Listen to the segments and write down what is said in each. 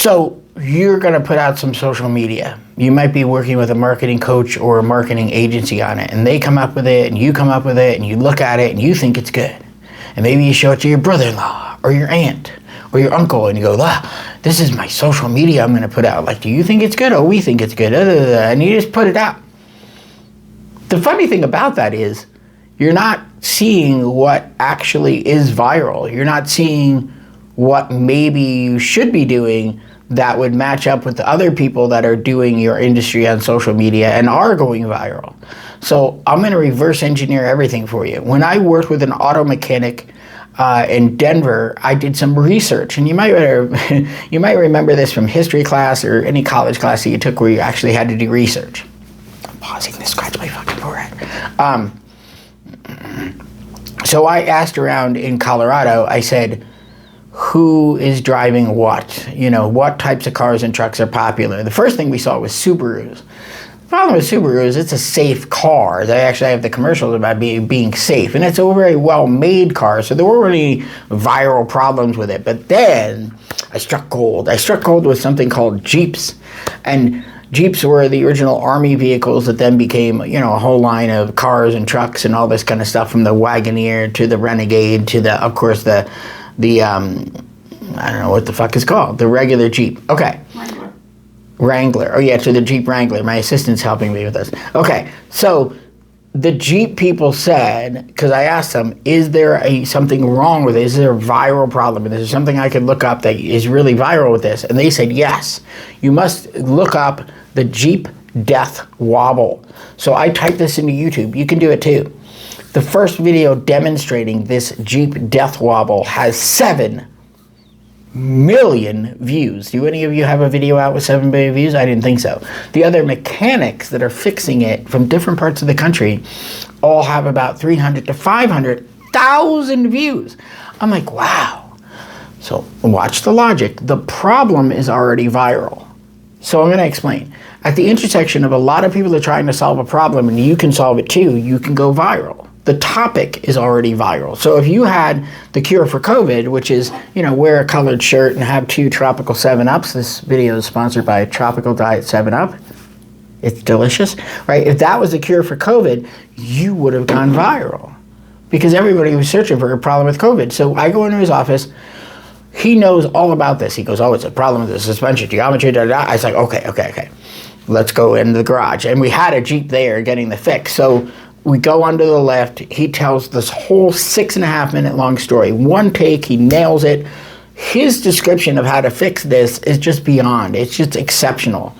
So you're going to put out some social media. You might be working with a marketing coach or a marketing agency on it, and they come up with it, and you come up with it, and you look at it, and you think it's good. And maybe you show it to your brother-in-law or your aunt or your uncle, and you go, this is my social media I'm going to put out. Like, do you think it's good? Oh, we think it's good. And you just put it out. The funny thing about that is you're not seeing what actually is viral. You're not seeing what maybe you should be doing that would match up with the other people that are doing your industry on social media and are going viral. So I'm going to reverse engineer everything for you. When I worked with an auto mechanic in Denver, I did some research, and you might remember this from history class or any college class that you took where you actually had to do research. I'm pausing to scratch my fucking forehead. So I asked around in Colorado, I said, who is driving what? You know, what types of cars and trucks are popular? The first thing we saw was Subarus. The problem with Subaru is it's a safe car. They actually have the commercials about being safe, and it's a very well-made car, so there weren't any viral problems with it. But then I struck gold. I struck gold with something called Jeeps, and Jeeps were the original army vehicles that then became, you know, a whole line of cars and trucks and all this kind of stuff, from the Wagoneer to the Renegade to the, of course, the I don't know what the fuck it's called, the regular Jeep. Okay. Wrangler. Oh yeah, to the Jeep Wrangler. My assistant's helping me with this. Okay, so the Jeep people said, because I asked them, is there something wrong with it? Is there a viral problem? Is there something I could look up that is really viral with this? And they said, yes, you must look up the Jeep Death Wobble. So I typed this into YouTube. You can do it too. The first video demonstrating this Jeep Death Wobble has 7 million views. Do any of you have a video out with 7 million views? I didn't think so. The other mechanics that are fixing it from different parts of the country all have about 300 to 500,000 views. I'm like, wow. So watch the logic. The problem is already viral. So I'm going to explain. At the intersection of a lot of people are trying to solve a problem, and you can solve it too, you can go viral. The topic is already viral. So if you had the cure for COVID, which is, you know, wear a colored shirt and have 2 tropical 7-Ups. This video is sponsored by Tropical Diet 7-Up. It's delicious, right? If that was the cure for COVID, you would have gone viral because everybody was searching for a problem with COVID. So I go into his office. He knows all about this. He goes, oh, it's a problem with the suspension geometry. Da, da, da. I was like, okay. Let's go into the garage. And we had a Jeep there getting the fix. So we go under the lift. He tells this whole 6.5 minute long story. One take, he nails it. His description of how to fix this is just beyond. It's just exceptional.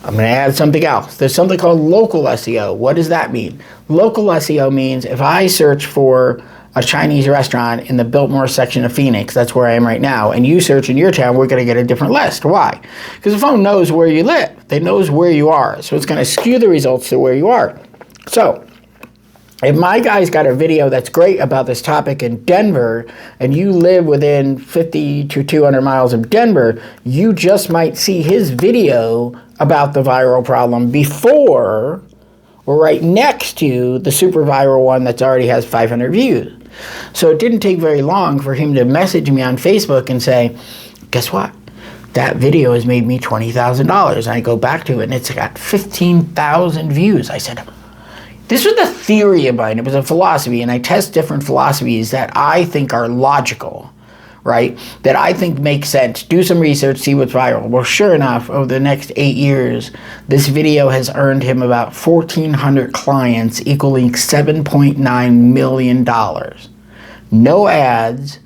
I'm going to add something else. There's something called local SEO. What does that mean? Local SEO means if I search for a Chinese restaurant in the Biltmore section of Phoenix, that's where I am right now, and you search in your town, we're going to get a different list. Why? Because the phone knows where you live. It knows where you are. So it's going to skew the results to where you are. So if my guy's got a video that's great about this topic in Denver, and you live within 50 to 200 miles of Denver, you just might see his video about the viral problem before or right next to the super viral one that already has 500 views. So it didn't take very long for him to message me on Facebook and say, guess what? That video has made me $20,000. And I go back to it, and it's got 15,000 views. I said, this was the theory of mine. It was a philosophy, and I test different philosophies that I think are logical, right? That I think make sense. Do some research, see what's viral. Well, sure enough, over the next 8 years, this video has earned him about 1,400 clients, equaling $7.9 million. No ads,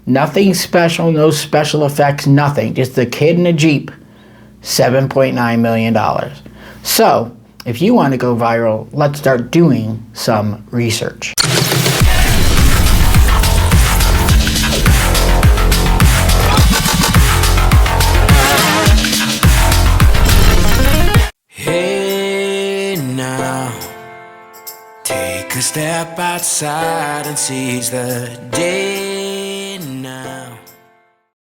nothing special, no special effects, nothing. Just the kid in a Jeep, $7.9 million. So, if you want to go viral, let's start doing some research. Hey now, take a step outside and seize the day.